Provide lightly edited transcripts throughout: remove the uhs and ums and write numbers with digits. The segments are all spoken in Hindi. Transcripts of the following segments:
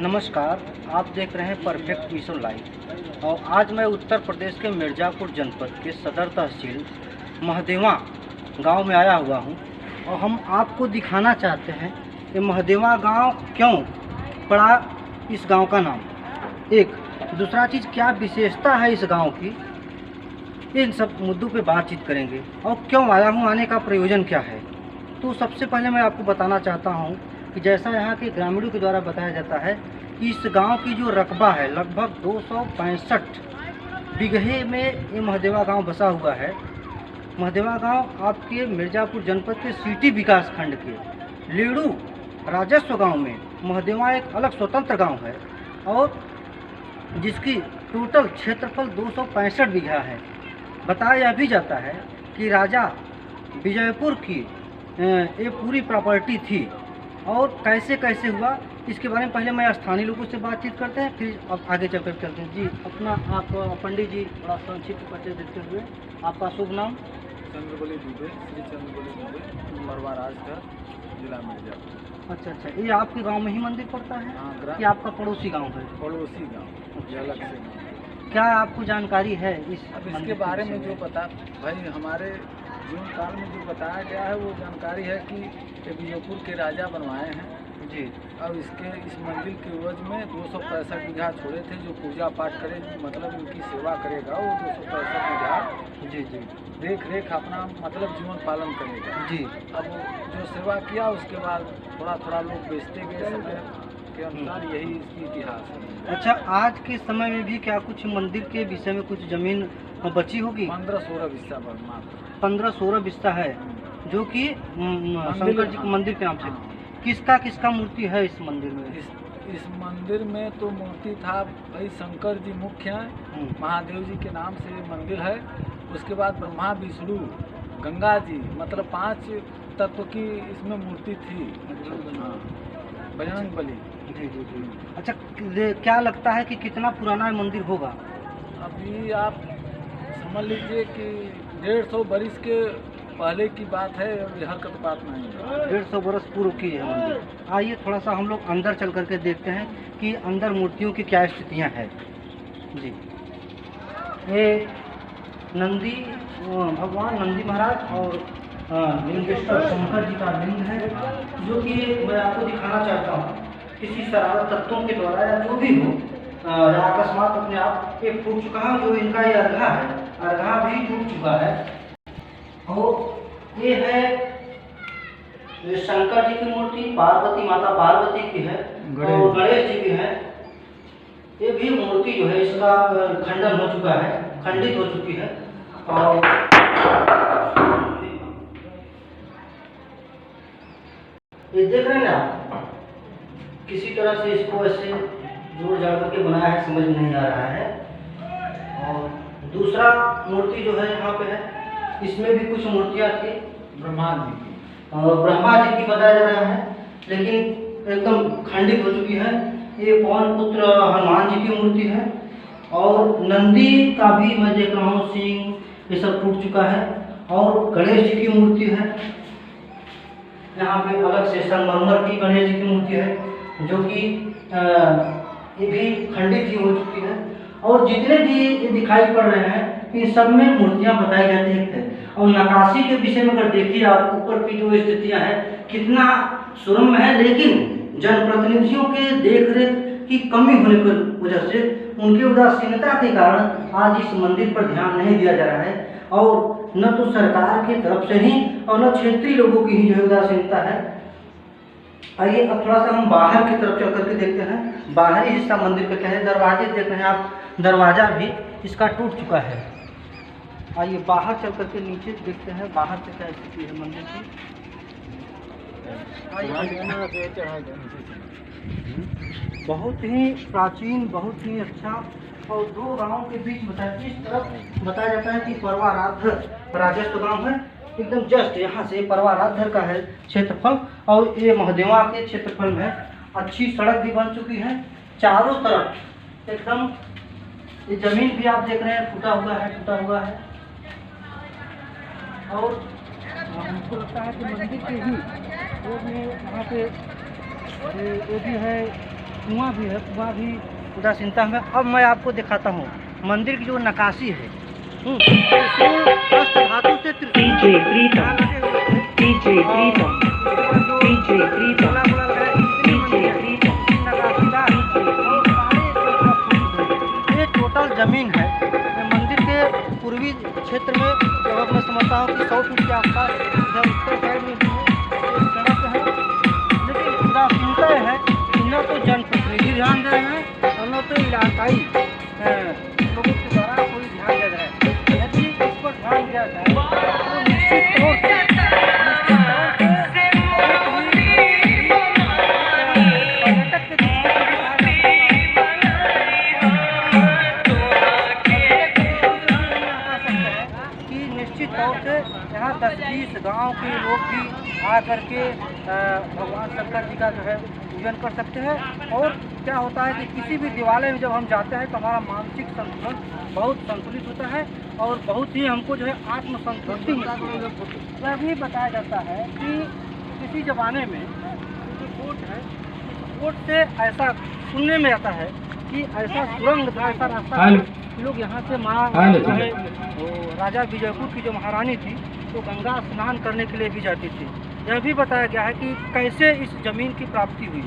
नमस्कार, आप देख रहे हैं परफेक्ट मिशन लाइव। और आज मैं उत्तर प्रदेश के मिर्ज़ापुर जनपद के सदर तहसील महदेवा गांव में आया हुआ हूं और हम आपको दिखाना चाहते हैं कि महदेवा गांव क्यों पड़ा इस गांव का नाम। एक दूसरा चीज़, क्या विशेषता है इस गांव की, इन सब मुद्दों पे बातचीत करेंगे। और क्यों आया हूँ, आने का प्रयोजन क्या है। तो सबसे पहले मैं आपको बताना चाहता हूँ कि जैसा यहाँ के ग्रामीणों के द्वारा बताया जाता है कि इस गांव की जो रकबा है लगभग 265 बीघे में ये महदेवा गांव बसा हुआ है। महदेवा गांव आपके मिर्ज़ापुर जनपद के सिटी विकास खंड के लेड़ू राजस्व गांव में महदेवा एक अलग स्वतंत्र गांव है और जिसकी टोटल क्षेत्रफल 265 बीघा है। बताया यह भी जाता है कि राजा विजयपुर की ये पूरी प्रॉपर्टी थी। और कैसे कैसे हुआ इसके बारे में पहले मैं स्थानीय लोगों से बातचीत करते हैं, फिर अब आगे चलकर चलते हैं। जी अपना आप पंडित जी थोड़ा संक्षिप्त परिचय देते हुए आपका शुभ नाम। चंद्रबली दुबे, श्री चंद्रबली दुबे, परवा राजगढ़, जिला मिर्ज़ापुर। अच्छा, ये आपके गांव में ही मंदिर पड़ता है? हाँ, कि आपका पड़ोसी गांव है? पड़ोसी गाँव, अलग से गाँव। क्या आपको जानकारी है अब इसके बारे में जो पता भाई हमारे जीवन काल में जो बताया गया है वो जानकारी है कि विजयपुर के राजा बनवाए हैं जी। अब इस मंदिर के एवज में 265 बीघा छोड़े थे जो पूजा पाठ करे, मतलब इनकी सेवा करेगा वो 265 बीघा जी जी देख रेख अपना मतलब जीवन पालन करेगा जी। अब जो सेवा किया उसके बाद थोड़ा थोड़ा लोग बेचते गए, समय के अनुसार यही इसकी इतिहास है। अच्छा, आज के समय में भी क्या कुछ मंदिर के विषय में कुछ जमीन बची होगी? 15-16 बिस्सा मात्र 15-16 बिस्सा है जो कि शंकर जी के मंदिर के नाम से। किसका किसका मूर्ति है इस मंदिर में? इस मंदिर में तो मूर्ति था भाई शंकर जी मुख्य हैं, महादेव जी के नाम से मंदिर है। उसके बाद ब्रह्मा विष्णु गंगा जी, मतलब 5 तत्व की इसमें मूर्ति थी। हाँ, बजरंग बली। जी जी जी। अच्छा, क्या लगता है कि कितना पुराना मंदिर होगा? अभी आप समझ लीजिए कि 150 बरिस के पहले की बात है, और हर कत बात नहीं है। 150 बरस पूर्व की है मंदिर। आइए थोड़ा सा हम लोग अंदर चल करके देखते हैं कि अंदर मूर्तियों की क्या स्थितियाँ हैं। जी, ये नंदी भगवान नंदी महाराज और लिंगेश्वर शंकर जी का लिंग है जो कि मैं आपको दिखाना चाहता हूँ। किसी शरारत तत्वों के द्वारा या जो भी हो अकस्मात अपने आप ये फूट चुका है। जो इनका ये अर्घा है, अर्घा भी टूट चुका है। और ये है शंकर जी की मूर्ति, पार्वती माता पार्वती की है और गणेश जी की है। ये भी मूर्ति जो है इसका खंडन हो चुका है, खंडित हो चुकी है। और ये देख रहे हैं ना, किसी तरह से इसको ऐसे जोड़ जाड़ करके बनाया है, समझ नहीं आ रहा है। और दूसरा मूर्ति जो है यहाँ पे है, इसमें भी कुछ मूर्तियाँ थी ब्रह्मा जी की, ब्रह्मा जी की बताया जा रहा है, लेकिन एकदम खंडित हो चुकी है। ये पवन पुत्र हनुमान जी की मूर्ति है और नंदी का भी मैं देख रहा हूँ, सिंह ये सब टूट चुका है। और गणेश जी की मूर्ति है, यहाँ पे अलग से संगमरमर की गणेश जी की मूर्ति है जो कि ये भी खंडित ही हो चुकी है। और जितने भी ये दिखाई पड़ रहे हैं इन सब में मूर्तियाँ बताई जाती है। और नक्काशी के विषय में अगर देखिए आप, ऊपर की जो स्थितियाँ हैं कितना सुरम्य है, लेकिन जनप्रतिनिधियों के देखरेख की कमी होने की वजह से, उनकी उदासीनता के कारण आज इस मंदिर पर ध्यान नहीं दिया जा रहा है। और न तो सरकार की तरफ से ही और न क्षेत्रीय लोगों की ही जो उदासीनता है। आइए अब थोड़ा सा हम बाहर की तरफ चल करके देखते हैं। बाहरी हिस्सा मंदिर का क्या है, दरवाजे देख रहे हैं आप, दरवाजा भी इसका टूट चुका है। आइए बाहर चल करके नीचे देखते हैं बाहर से क्या स्थिति है मंदिर की। बहुत ही प्राचीन, बहुत ही अच्छा। और दो गांवों के बीच बताया, इस तरफ बताया जाता है कि परवाराध्र राजस्व गांव है, एकदम जस्ट यहाँ से परवाराध्र का है क्षेत्रफल। और ये महदेवा के क्षेत्रफल में अच्छी सड़क भी बन चुकी है चारों तरफ एकदम। ये जमीन भी आप देख रहे हैं टूटा हुआ है। और हमको लगता है कि मंदिर के ही वो भी यहाँ पे ये भी है कुआं भी है, कुआं भी उदासीनता में। अब मैं आपको दिखाता हूँ मंदिर की जो नक्काशी है। त्रिशूल हस्त धातु से ये टोटल जमीन है मंदिर के पूर्वी क्षेत्र में। लगभग मैं समझता हूँ कि 100 फीट के आसपास इधर उत्तर साइड में भी है, सड़क है। लेकिन उदासीनता है कि न तो जनप्रतिनिधि ध्यान दे रहे हैं और न तो इलाकाई लोगों के द्वारा कोई ध्यान दे रहा है। यदि इस पर ध्यान दिया जाए तो निश्चित तौर से पर्यटक के कि निश्चित तौर से यहाँ 10-20 गाँव के लोग भी आ करके भगवान शंकर जी का जो है पूजन कर सकते हैं। और क्या होता है कि किसी भी देवालय में जब हम जाते हैं तो हमारा मानसिक संतुलन बहुत संतुलित होता है और बहुत ही हमको जो है आत्मसंतुष्टि मिलती है। यह भी बताया जाता है कि किसी ज़माने में जो कोट है, कोट से ऐसा सुनने में आता है कि ऐसा सुरंग था, ऐसा रास्ता लोग यहाँ से जो है राजा विजयपुर की जो महारानी थी तो गंगा स्नान करने के लिए भी जाती थी। यह भी बताया गया है कि कैसे इस ज़मीन की प्राप्ति हुई।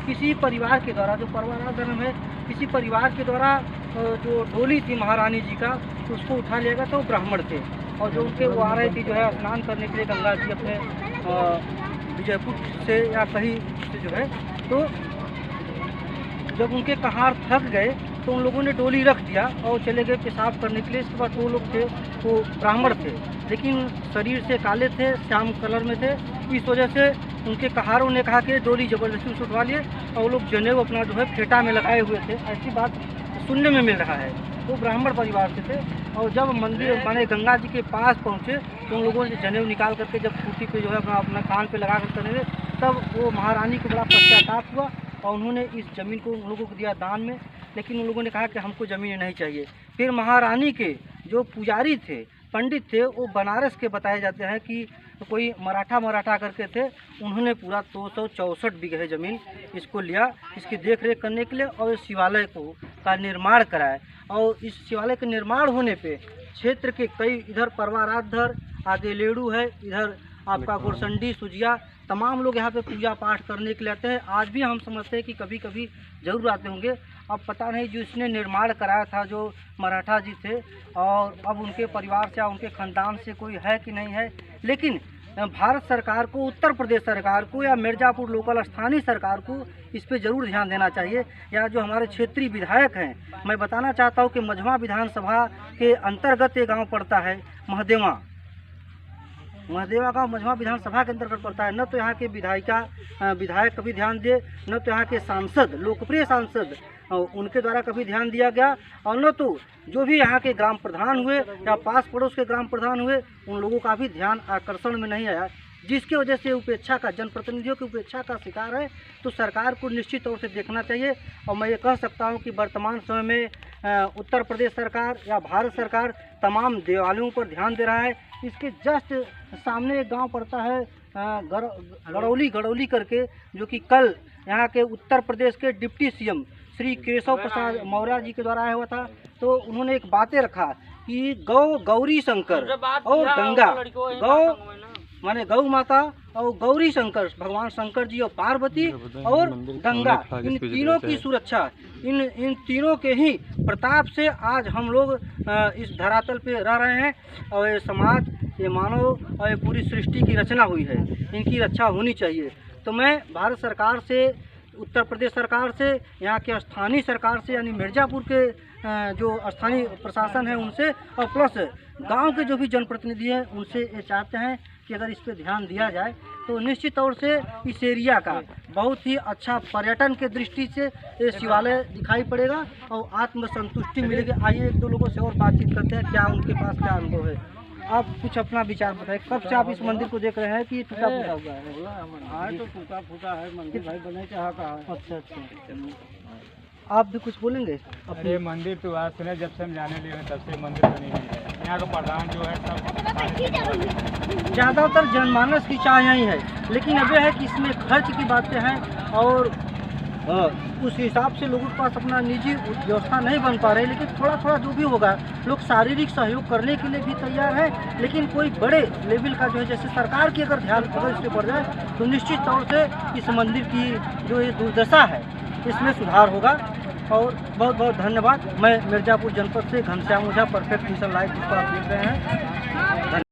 किसी परिवार के द्वारा, जो परवाना धर्म है, किसी परिवार के द्वारा जो डोली थी महारानी जी का तो उसको उठा लिया गया। तो वो ब्राह्मण थे और जो उनके वो आ रहे थे जो है स्नान करने के लिए गंगा जी अपने विजयपुर से या कहीं से जो है, तो जब उनके कहार थक गए तो उन लोगों ने डोली रख दिया और चले गए पेशाब करने के लिए। इसके बाद वो लोग थे वो ब्राह्मण थे लेकिन शरीर से काले थे, श्याम कलर में थे। इस वजह से उनके कहारों ने कहा कि डोली ज़बरदस्ती से उठवा लिए और वो लोग जनेऊ अपना जो है फेटा में लगाए हुए थे। ऐसी बात सुनने में मिल रहा है। वो ब्राह्मण परिवार से थे और जब मंदिर माने गंगा जी के पास पहुँचे तो उन लोगों ने जनेऊ निकाल करके जब खूंटी पे जो है अपना कान पे लगा कर करने तब वो महारानी को बड़ा पश्चाताप हुआ और उन्होंने इस ज़मीन को उन लोगों को दिया दान में। लेकिन उन लोगों ने कहा कि हमको ज़मीन नहीं चाहिए। फिर महारानी के जो पुजारी थे, पंडित थे, वो बनारस के बताए जाते हैं कि कोई मराठा करके थे। उन्होंने पूरा 264 बीघे ज़मीन इसको लिया इसकी देख रेख करने के लिए और इस शिवालय का निर्माण कराया। और इस शिवालय के निर्माण होने पे क्षेत्र के कई, इधर परवाराधर, आगे लेडू है, इधर आपका गुरसंडी, सुजिया, तमाम लोग यहाँ पे पूजा पाठ करने के लिए आते हैं। आज भी हम समझते हैं कि कभी कभी ज़रूर आते होंगे। अब पता नहीं जिसने निर्माण कराया था जो मराठा जी थे और अब उनके परिवार से या उनके ख़ानदान से कोई है कि नहीं है। लेकिन भारत सरकार को, उत्तर प्रदेश सरकार को या मिर्ज़ापुर लोकल स्थानीय सरकार को इस पे ज़रूर ध्यान देना चाहिए। या जो हमारे क्षेत्रीय विधायक हैं, मैं बताना चाहता हूँ कि मझवा विधानसभा के अंतर्गत ये गाँव पड़ता है महदेवा गाँव मझवा विधानसभा के अंतर्गत पड़ता है। न तो यहाँ के विधायक कभी ध्यान दे, न तो यहाँ के सांसद, लोकप्रिय सांसद उनके द्वारा कभी ध्यान दिया गया और न तो जो भी यहाँ के ग्राम प्रधान हुए या पास पड़ोस के ग्राम प्रधान हुए उन लोगों का भी ध्यान आकर्षण में नहीं आया, जिसकी वजह से उपेक्षा का, जनप्रतिनिधियों की उपेक्षा का शिकार है। तो सरकार को निश्चित तौर से देखना चाहिए। और मैं ये कह सकता हूँ कि वर्तमान समय में उत्तर प्रदेश सरकार या भारत सरकार तमाम देवालयों पर ध्यान दे रहा है। इसके जस्ट सामने एक गांव पड़ता है गड़ौली करके, जो कि कल यहाँ के उत्तर प्रदेश के डिप्टी सीएम श्री केशव प्रसाद मौर्य जी के द्वारा आया हुआ था। तो उन्होंने एक बातें रखा कि गौरी शंकर और गंगा, माने गौ माता और गौरी शंकर, भगवान शंकर जी और पार्वती और गंगा, इन तीनों की सुरक्षा, इन तीनों के ही प्रताप से आज हम लोग इस धरातल पे रह रहे हैं। और ये समाज, ये मानव और ये पूरी सृष्टि की रचना हुई है, इनकी रक्षा होनी चाहिए। तो मैं भारत सरकार से, उत्तर प्रदेश सरकार से, यहाँ के स्थानीय सरकार से यानी मिर्ज़ापुर के जो स्थानीय प्रशासन है उनसे और प्लस गांव के जो भी जनप्रतिनिधि हैं उनसे ये चाहते हैं कि अगर इस पे ध्यान दिया जाए तो निश्चित तौर से इस एरिया का बहुत ही अच्छा पर्यटन के दृष्टि से ये शिवालय दिखाई पड़ेगा और आत्मसंतुष्टि मिलेगी। आइए एक दो लोगों से और बातचीत करते हैं, क्या उनके पास क्या अनुभव है। आप कुछ अपना विचार बताएं, कब से आप इस मंदिर को देख रहे हैं कि टूटा फूटा हुआ है? हाँ, तो टूटा फूटा है मंदिर भाई, बने चाह का है। अच्छा, आप भी कुछ बोलेंगे? अरे मंदिर तो आज सुने जब से हम जाने लिए तब से मंदिर बनी हुई है। यहाँ का प्रधान जो है सब ज़्यादातर जनमानस की चाह यही है, लेकिन अब यह है कि इसमें खर्च की बातें हैं और उस हिसाब से लोगों के पास अपना निजी व्यवस्था नहीं बन पा रही, लेकिन थोड़ा थोड़ा जो भी होगा लोग शारीरिक सहयोग करने के लिए भी तैयार है। लेकिन कोई बड़े लेवल का जो है, जैसे सरकार की अगर ध्यान अगर इस पर पड़ जाए तो निश्चित तौर से इस मंदिर की जो ये दुर्दशा है इसमें सुधार होगा। और बहुत बहुत धन्यवाद। मैं मिर्ज़ापुर जनपद से घनश्याम ओझा, परफेक्ट मिशन लाइव, जिसको आप देख रहे हैं। धन्यवाद।